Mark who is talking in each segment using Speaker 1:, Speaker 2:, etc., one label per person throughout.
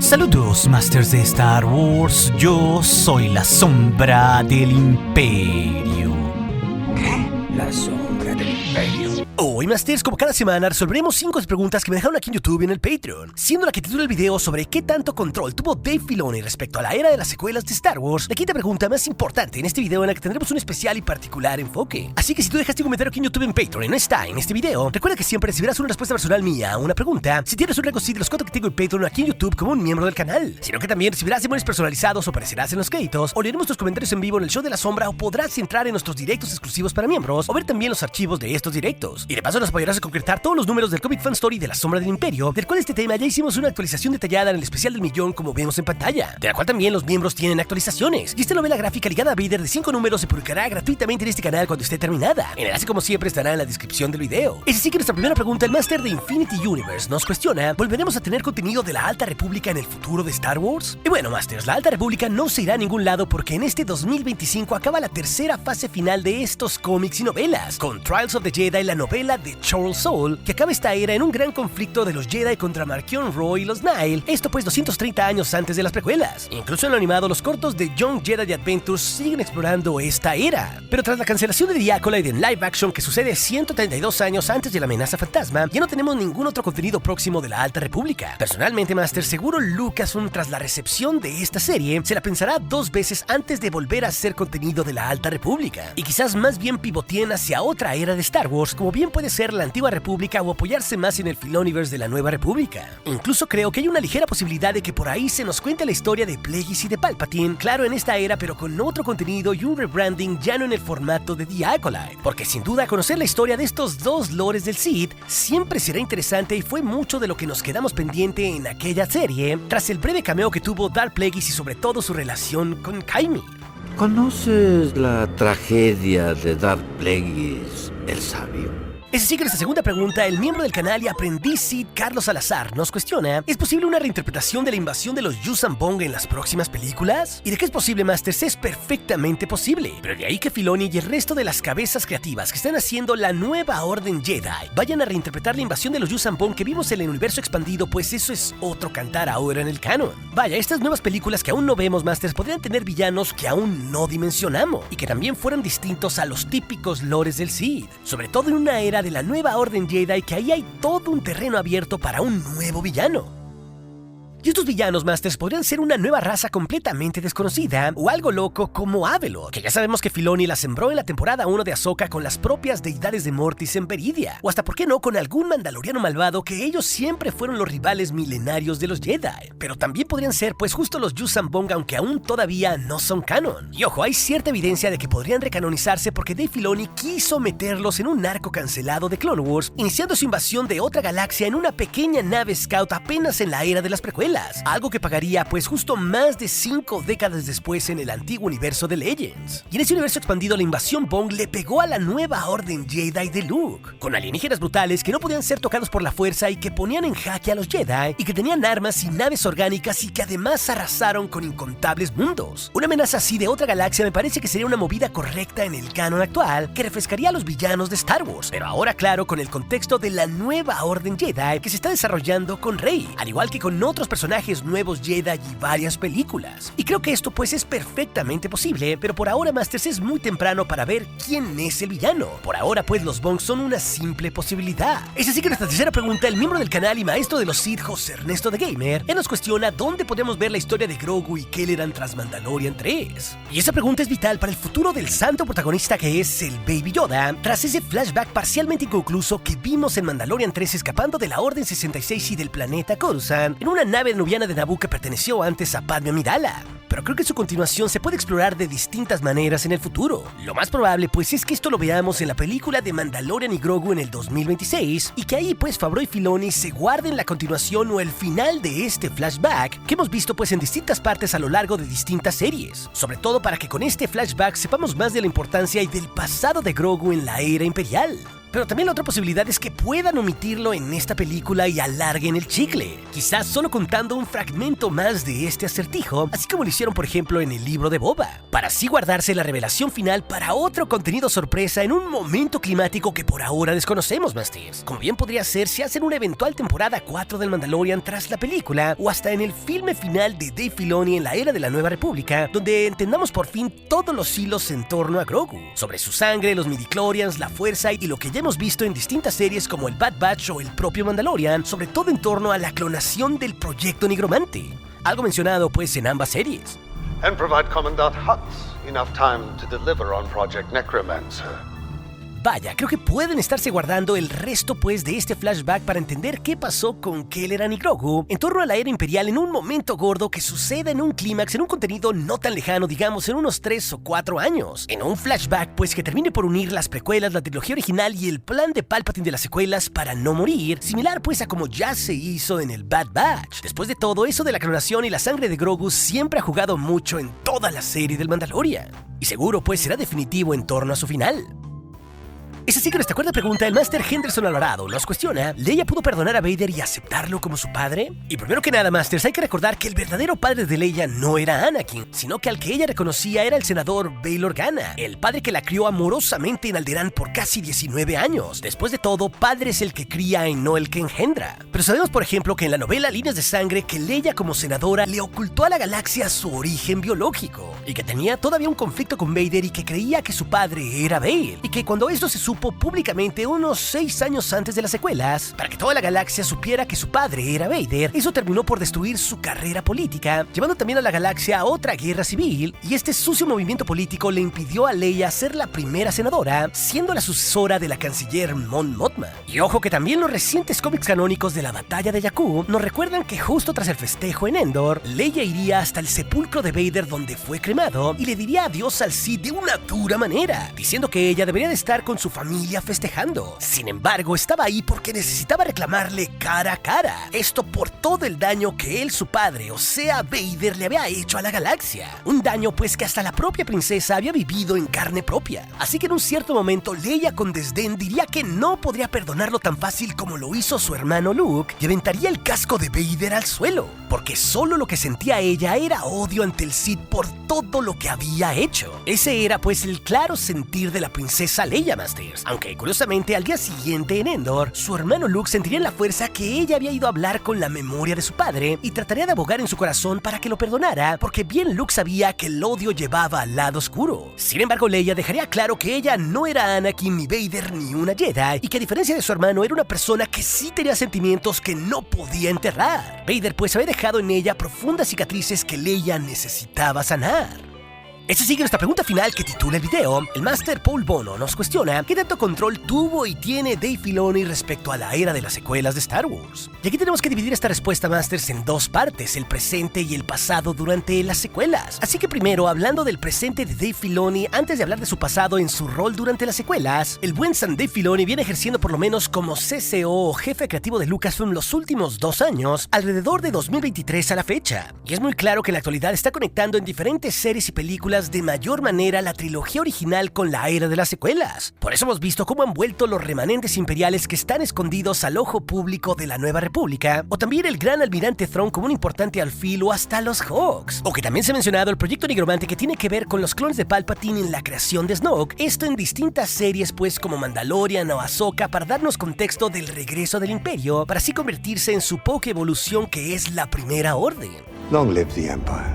Speaker 1: Saludos, Masters de Star Wars. Yo soy la sombra del Imperio.
Speaker 2: ¿Qué? La sombra del Imperio.
Speaker 1: Hoy, Masters, como cada semana, resolveremos 5 preguntas que me dejaron aquí en YouTube y en el Patreon, siendo la que titula el video sobre qué tanto control tuvo Dave Filoni respecto a la era de las secuelas de Star Wars, la quinta pregunta más importante en este video en la que tendremos un especial y particular enfoque. Así que si tú dejaste un comentario aquí en YouTube en Patreon y no está en este video, recuerda que siempre recibirás una respuesta personal mía a una pregunta si tienes un requisito de los cuantos que tengo en Patreon aquí en YouTube como un miembro del canal, sino que también recibirás emones personalizados o aparecerás en los créditos, o leeremos tus comentarios en vivo en el show de la sombra, o podrás entrar en nuestros directos exclusivos para miembros o ver también los archivos de estos directos. Y de paso nos apoyarás a concretar todos los números del Comic Fan Story de la Sombra del Imperio, del cual este tema ya hicimos una actualización detallada en el especial del millón, como vemos en pantalla, de la cual también los miembros tienen actualizaciones. Y esta novela gráfica ligada a Vader de 5 números se publicará gratuitamente en este canal cuando esté terminada. El enlace, como siempre, estará en la descripción del video. Es así que nuestra primera pregunta, el Master de Infinity Universe nos cuestiona: ¿volveremos a tener contenido de la Alta República en el futuro de Star Wars? Y bueno, Masters, la Alta República no se irá a ningún lado porque en este 2025 acaba la tercera fase final de estos cómics y novelas, con Trials of the Jedi, la novela de Charles Soule, que acaba esta era en un gran conflicto de los Jedi contra Marchion Ro y los Nihil, esto pues 230 años antes de las precuelas. Incluso en lo animado, los cortos de Young Jedi Adventures siguen explorando esta era. Pero tras la cancelación de The Acolyte en live action, que sucede 132 años antes de la amenaza fantasma, ya no tenemos ningún otro contenido próximo de la Alta República. Personalmente, Master, seguro Lucasfilm, tras la recepción de esta serie, se la pensará 2 veces antes de volver a hacer contenido de la Alta República, y quizás más bien pivoteen hacia otra era de Star Wars, como bien puede ser la Antigua República, o apoyarse más en el Filoniverse de la Nueva República. Incluso creo que hay una ligera posibilidad de que por ahí se nos cuente la historia de Plagueis y de Palpatine, claro, en esta era, pero con otro contenido y un rebranding ya no en el formato de The Acolyte, porque sin duda conocer la historia de esestos dos lores del Sith siempre será interesante, y fue mucho de lo que nos quedamos pendiente en aquella serie, tras el breve cameo que tuvo Darth Plagueis y sobre todo su relación con Kaimi.
Speaker 3: ¿Conoces la tragedia de Darth Plagueis, el sabio?
Speaker 1: Es así que nuestra segunda pregunta, el miembro del canal y aprendiz Sith Carlos Salazar nos cuestiona: ¿es posible una reinterpretación de la invasión de los Yuuzhan Vong en las próximas películas? Y de que es posible, Masters, es perfectamente posible, pero de ahí que Filoni y el resto de las cabezas creativas que están haciendo la nueva Orden Jedi vayan a reinterpretar la invasión de los Yuuzhan Vong que vimos en el universo expandido, pues eso es otro cantar ahora en el canon. Vaya, estas nuevas películas que aún no vemos, Masters, podrían tener villanos que aún no dimensionamos y que también fueran distintos a los típicos lores del Sith, sobre todo en una era de la nueva Orden Jedi, que ahí hay todo un terreno abierto para un nuevo villano. Y estos villanos, Masters, podrían ser una nueva raza completamente desconocida, o algo loco como Avelot, que ya sabemos que Filoni la sembró en la temporada 1 de Ahsoka con las propias deidades de Mortis en Veridia, o hasta, ¿por qué no?, con algún mandaloriano malvado, que ellos siempre fueron los rivales milenarios de los Jedi. Pero también podrían ser, pues, justo los Yuuzhan Vong, aunque aún todavía no son canon. Y ojo, hay cierta evidencia de que podrían recanonizarse porque Dave Filoni quiso meterlos en un arco cancelado de Clone Wars, iniciando su invasión de otra galaxia en una pequeña nave scout apenas en la era de las precuelas. Algo que pagaría pues justo más de 5 décadas después en el antiguo universo de Legends. Y en ese universo expandido, la invasión Vong le pegó a la nueva Orden Jedi de Luke, con alienígenas brutales que no podían ser tocados por la fuerza y que ponían en jaque a los Jedi, y que tenían armas y naves orgánicas, y que además arrasaron con incontables mundos. Una amenaza así de otra galaxia me parece que sería una movida correcta en el canon actual, que refrescaría a los villanos de Star Wars, pero ahora, claro, con el contexto de la nueva Orden Jedi que se está desarrollando con Rey, al igual que con otros personajes nuevos Jedi y varias películas. Y creo que esto pues es perfectamente posible, pero por ahora, Masters, es muy temprano para ver quién es el villano. Por ahora pues los Vong son una simple posibilidad. Es así que nuestra tercera pregunta, el miembro del canal y maestro de los Sith, José Ernesto de Gamer, él nos cuestiona dónde podemos ver la historia de Grogu y Kelleran tras Mandalorian 3. Y esa pregunta es vital para el futuro del santo protagonista que es el Baby Yoda, tras ese flashback parcialmente inconcluso que vimos en Mandalorian 3 escapando de la Orden 66 y del planeta Coruscant en una nave nubiana de Naboo que perteneció antes a Padme Amidala. Pero creo que su continuación se puede explorar de distintas maneras en el futuro. Lo más probable pues es que esto lo veamos en la película de Mandalorian y Grogu en el 2026, y que ahí pues Favreau y Filoni se guarden la continuación o el final de este flashback que hemos visto pues en distintas partes a lo largo de distintas series, sobre todo para que con este flashback sepamos más de la importancia y del pasado de Grogu en la era imperial. Pero también la otra posibilidad es que puedan omitirlo en esta película y alarguen el chicle, quizás solo contando un fragmento más de este acertijo, así como lo hicieron por ejemplo en el libro de Boba, para así guardarse la revelación final para otro contenido sorpresa en un momento climático que por ahora desconocemos, Masters. Como bien podría ser si hacen una eventual temporada 4 del Mandalorian tras la película, o hasta en el filme final de Dave Filoni en la Era de la Nueva República, donde entendamos por fin todos los hilos en torno a Grogu, sobre su sangre, los midichlorians, la fuerza y lo que ya hemos visto en distintas series como el Bad Batch o el propio Mandalorian, sobre todo en torno a la clonación del Proyecto Nigromante, algo mencionado pues en ambas series.
Speaker 4: And provide Commandant Hux enough time to deliver on Project Necromancer.
Speaker 1: Vaya, creo que pueden estarse guardando el resto pues de este flashback para entender qué pasó con Kelleran y Grogu en torno a la era imperial en un momento gordo que suceda en un clímax en un contenido no tan lejano, digamos en unos 3 o 4 años. En un flashback pues que termine por unir las precuelas, la trilogía original y el plan de Palpatine de las secuelas para no morir, similar pues a como ya se hizo en el Bad Batch. Después de todo, eso de la clonación y la sangre de Grogu siempre ha jugado mucho en toda la serie del Mandalorian. Y seguro pues será definitivo en torno a su final. Es así que nuestra cuarta pregunta, el Master Henderson Alvarado nos cuestiona: ¿Leia pudo perdonar a Vader y aceptarlo como su padre? Y primero que nada, Masters, hay que recordar que el verdadero padre de Leia no era Anakin, sino que al que ella reconocía era el senador Bail Organa, el padre que la crió amorosamente en Alderaan por casi 19 años. Después de todo, padre es el que cría y no el que engendra. Pero sabemos, por ejemplo, que en la novela Líneas de Sangre, que Leia como senadora le ocultó a la galaxia su origen biológico, y que tenía todavía un conflicto con Vader y que creía que su padre era Bail, y que cuando esto se supo públicamente unos 6 años antes de las secuelas, para que toda la galaxia supiera que su padre era Vader, eso terminó por destruir su carrera política, llevando también a la galaxia a otra guerra civil, y este sucio movimiento político le impidió a Leia ser la primera senadora, siendo la sucesora de la canciller Mon Mothma. Y ojo que también los recientes cómics canónicos de la batalla de Jakku nos recuerdan que justo tras el festejo en Endor, Leia iría hasta el sepulcro de Vader donde fue cremado y le diría adiós al Sith de una dura manera, diciendo que ella debería de estar con su familia festejando. Sin embargo, estaba ahí porque necesitaba reclamarle cara a cara. Esto por todo el daño que él, su padre, o sea, Vader, le había hecho a la galaxia. Un daño pues que hasta la propia princesa había vivido en carne propia. Así que en un cierto momento, Leia con desdén diría que no podría perdonarlo tan fácil como lo hizo su hermano Luke y aventaría el casco de Vader al suelo, porque solo lo que sentía ella era odio ante el Sith por todo lo que había hecho. Ese era pues el claro sentir de la princesa Leia, Masters. Aunque curiosamente al día siguiente en Endor, su hermano Luke sentiría en la fuerza que ella había ido a hablar con la memoria de su padre y trataría de abogar en su corazón para que lo perdonara, porque bien Luke sabía que el odio llevaba al lado oscuro. Sin embargo, Leia dejaría claro que ella no era Anakin, ni Vader, ni una Jedi, y que a diferencia de su hermano era una persona que sí tenía sentimientos que no podía enterrar. Vader pues había dejado en ella profundas cicatrices que Leia necesitaba sanar. Esta sigue nuestra pregunta final que titula el video. El Master Paul Bono nos cuestiona qué tanto control tuvo y tiene Dave Filoni respecto a la era de las secuelas de Star Wars. Y aquí tenemos que dividir esta respuesta, Masters, en dos partes, el presente y el pasado durante las secuelas. Así que primero, hablando del presente de Dave Filoni, antes de hablar de su pasado en su rol durante las secuelas, el buen San Dave Filoni viene ejerciendo por lo menos como CCO o jefe creativo de Lucasfilm los últimos 2 años, alrededor de 2023 a la fecha. Y es muy claro que en la actualidad está conectando en diferentes series y películas de mayor manera la trilogía original con la era de las secuelas. Por eso hemos visto cómo han vuelto los remanentes imperiales que están escondidos al ojo público de la Nueva República, o también el gran almirante Thrawn como un importante alfil, o hasta los Hawks. O que también se ha mencionado el proyecto Nigromante, que tiene que ver con los clones de Palpatine en la creación de Snoke, esto en distintas series pues como Mandalorian o Ahsoka, para darnos contexto del regreso del Imperio, para así convertirse en su poca evolución que es la Primera Orden.
Speaker 4: Long live the Empire.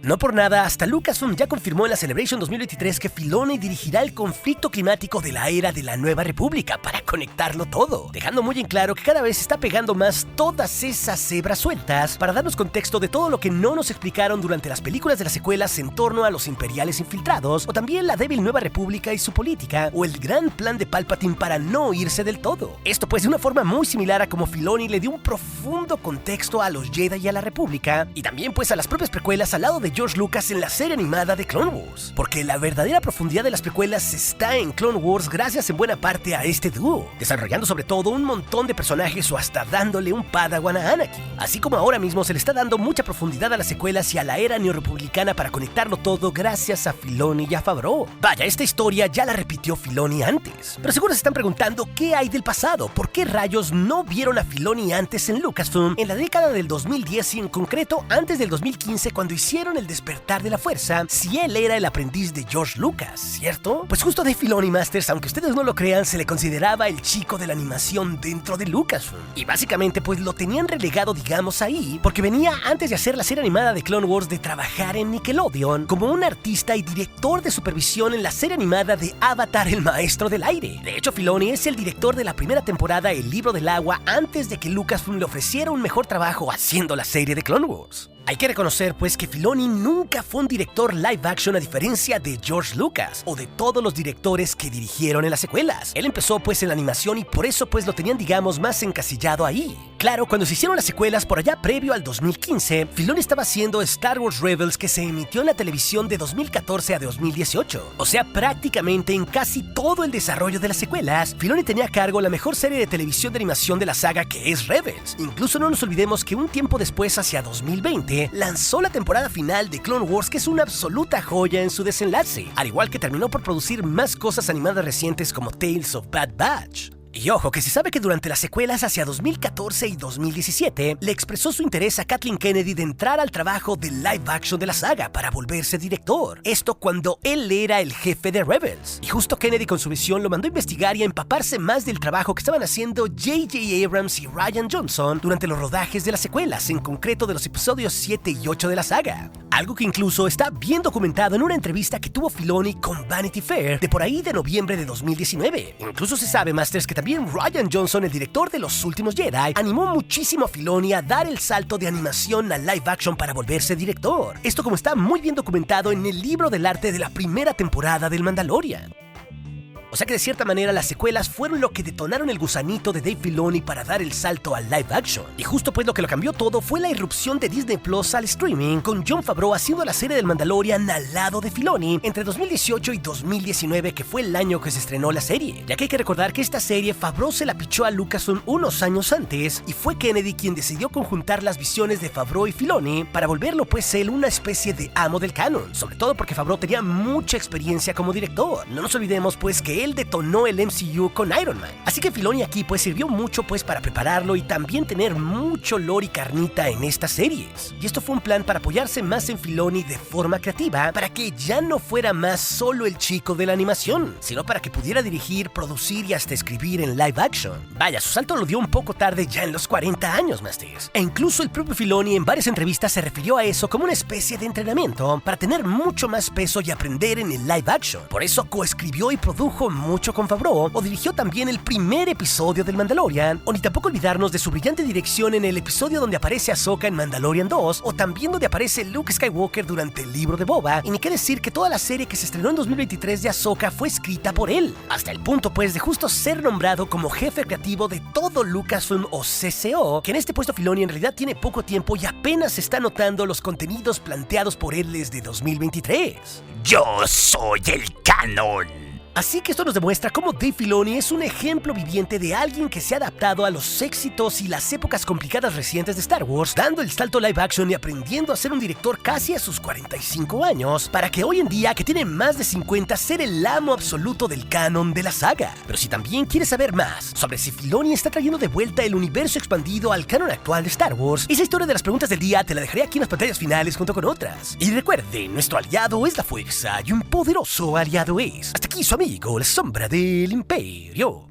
Speaker 1: No por nada, hasta Lucasfilm ya confirmó en la Celebration 2023 que Filoni dirigirá el conflicto climático de la era de la Nueva República para conectarlo todo, dejando muy en claro que cada vez está pegando más todas esas cebras sueltas para darnos contexto de todo lo que no nos explicaron durante las películas de las secuelas en torno a los imperiales infiltrados, o también la débil Nueva República y su política, o el gran plan de Palpatine para no irse del todo. Esto pues de una forma muy similar a como Filoni le dio un profundo contexto a los Jedi y a la República, y también pues a las propias precuelas al lado de de George Lucas en la serie animada de Clone Wars, porque la verdadera profundidad de las precuelas está en Clone Wars gracias en buena parte a este dúo, desarrollando sobre todo un montón de personajes o hasta dándole un Padawan a Anakin, así como ahora mismo se le está dando mucha profundidad a las secuelas y a la era neorepublicana para conectarlo todo gracias a Filoni y a Favreau. Vaya, esta historia ya la repitió Filoni antes, pero seguro se están preguntando qué hay del pasado, por qué rayos no vieron a Filoni antes en Lucasfilm en la década del 2010 y en concreto antes del 2015 cuando hicieron El Despertar de la Fuerza, si él era el aprendiz de George Lucas, ¿cierto? Pues justo Dave Filoni, Masters, aunque ustedes no lo crean, se le consideraba el chico de la animación dentro de Lucasfilm, y básicamente pues lo tenían relegado, digamos, ahí, porque venía antes de hacer la serie animada de Clone Wars de trabajar en Nickelodeon como un artista y director de supervisión en la serie animada de Avatar, el Maestro del Aire. De hecho, Filoni es el director de la primera temporada El Libro del Agua antes de que Lucasfilm le ofreciera un mejor trabajo haciendo la serie de Clone Wars. Hay que reconocer pues que Filoni nunca fue un director live action a diferencia de George Lucas o de todos los directores que dirigieron en las secuelas. Él empezó pues en la animación y por eso pues lo tenían, digamos, más encasillado ahí. Claro, cuando se hicieron las secuelas por allá previo al 2015, Filoni estaba haciendo Star Wars Rebels, que se emitió en la televisión de 2014 a 2018. O sea, prácticamente en casi todo el desarrollo de las secuelas, Filoni tenía a cargo la mejor serie de televisión de animación de la saga, que es Rebels. Incluso no nos olvidemos que un tiempo después, hacia 2020, lanzó la temporada final de Clone Wars, que es una absoluta joya en su desenlace, al igual que terminó por producir más cosas animadas recientes como Tales of Bad Batch. Y ojo, que se sabe que durante las secuelas hacia 2014 y 2017 le expresó su interés a Kathleen Kennedy de entrar al trabajo de live action de la saga para volverse director. Esto cuando él era el jefe de Rebels. Y justo Kennedy con su visión lo mandó a investigar y a empaparse más del trabajo que estaban haciendo J.J. Abrams y Rian Johnson durante los rodajes de las secuelas, en concreto de los episodios 7 y 8 de la saga. Algo que incluso está bien documentado en una entrevista que tuvo Filoni con Vanity Fair de por ahí de noviembre de 2019. Incluso se sabe, Masters, que también Rian Johnson, el director de Los Últimos Jedi, animó muchísimo a Filoni a dar el salto de animación a live action para volverse director. Esto como está muy bien documentado en el libro del arte de la primera temporada del Mandalorian. O sea que de cierta manera las secuelas fueron lo que detonaron el gusanito de Dave Filoni para dar el salto al live action. Y justo pues lo que lo cambió todo fue la irrupción de Disney Plus al streaming, con Jon Favreau haciendo la serie del Mandalorian al lado de Filoni entre 2018 y 2019, que fue el año que se estrenó la serie. Ya que hay que recordar que esta serie Favreau se la pichó a Lucasfilm unos años antes, y fue Kennedy quien decidió conjuntar las visiones de Favreau y Filoni para volverlo pues él una especie de amo del canon, sobre todo porque Favreau tenía mucha experiencia como director. No nos olvidemos pues que él detonó el MCU con Iron Man. Así que Filoni aquí pues sirvió mucho pues para prepararlo y también tener mucho lore y carnita en estas series. Y esto fue un plan para apoyarse más en Filoni de forma creativa, para que ya no fuera más solo el chico de la animación, sino para que pudiera dirigir, producir y hasta escribir en live action. Vaya, su salto lo dio un poco tarde, ya en los 40 años, Masters. E incluso el propio Filoni en varias entrevistas se refirió a eso como una especie de entrenamiento para tener mucho más peso y aprender en el live action. Por eso coescribió y produjo mucho con Favreau, o dirigió también el primer episodio del Mandalorian, o ni tampoco olvidarnos de su brillante dirección en el episodio donde aparece Ahsoka en Mandalorian 2, o también donde aparece Luke Skywalker durante el libro de Boba, y ni qué decir que toda la serie que se estrenó en 2023 de Ahsoka fue escrita por él, hasta el punto pues de justo ser nombrado como jefe creativo de todo Lucasfilm o CCO, que en este puesto Filoni en realidad tiene poco tiempo y apenas se está notando los contenidos planteados por él desde 2023.
Speaker 2: Yo soy el canon.
Speaker 1: Así que esto nos demuestra cómo Dave Filoni es un ejemplo viviente de alguien que se ha adaptado a los éxitos y las épocas complicadas recientes de Star Wars, dando el salto live action y aprendiendo a ser un director casi a sus 45 años, para que hoy en día, que tiene más de 50, ser el amo absoluto del canon de la saga. Pero si también quieres saber más sobre si Filoni está trayendo de vuelta el universo expandido al canon actual de Star Wars, esa historia de las preguntas del día te la dejaré aquí en las pantallas finales junto con otras. Y recuerde, nuestro aliado es la fuerza y un poderoso aliado es. Hasta aquí su amigo, la sombra del imperio.